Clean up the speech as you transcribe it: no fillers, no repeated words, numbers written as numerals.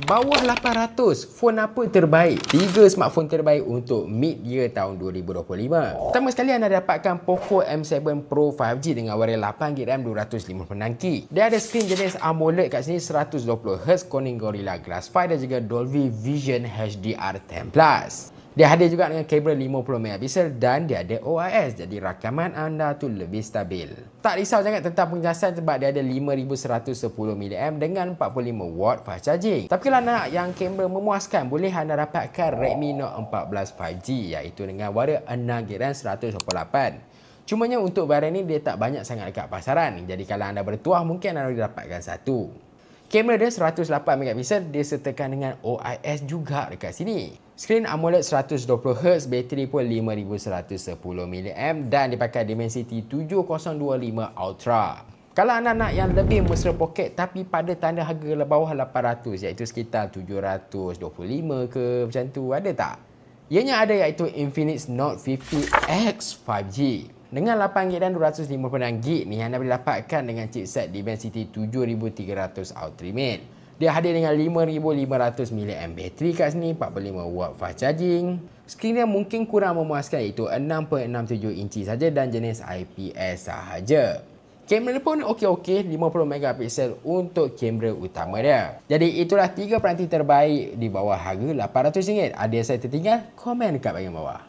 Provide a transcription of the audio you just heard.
bawah 800. Phone apa terbaik? 3 smartphone terbaik untuk mid-year tahun 2025. Pertama sekali anda dapatkan Poco M7 Pro 5G dengan varian 8GB RAM 256GB. Dia ada skrin jenis AMOLED kat sini 120Hz Corning Gorilla Glass 5 dan juga Dolby Vision HDR10+. Dia hadir juga dengan kamera 50MP dan dia ada OIS, jadi rakaman anda tu lebih stabil. Tak risau sangat tentang pengecasan sebab dia ada 5110mAh dengan 45W fast charging. Tapi kalau nak yang kamera memuaskan, boleh anda dapatkan Redmi Note 14 5G iaitu dengan varian 6GB RAM 128. Cumanya untuk varian ni dia tak banyak sangat dekat pasaran. Jadi kalau anda bertuah mungkin anda boleh dapatkan satu. Kamera dia 108MP disertakan dengan OIS juga dekat sini. Skrin AMOLED 120Hz, bateri pun 5110mAh dan dipakai Dimensity 7025 Ultra. Kalau anda nak yang lebih mesra poket tapi pada tanda harga bawah 800 iaitu sekitar 725 ke macam tu, ada tak? Ianya ada iaitu Infinix Note 50X 5G. Dengan 8GB dan 256GB ni anda boleh dapatkan dengan chipset Dimensity 7300 Ultimate. Dia hadir dengan 5500mAh bateri kat sini, 45W fast charging. Skrin dia mungkin kurang memuaskan iaitu 6.67 inci saja dan jenis IPS sahaja. Kamera pun okey-okey, 50MP untuk kamera utama dia. Jadi itulah 3 peranti terbaik di bawah harga RM800. Ada yang saya tertinggal? Komen dekat bahagian bawah.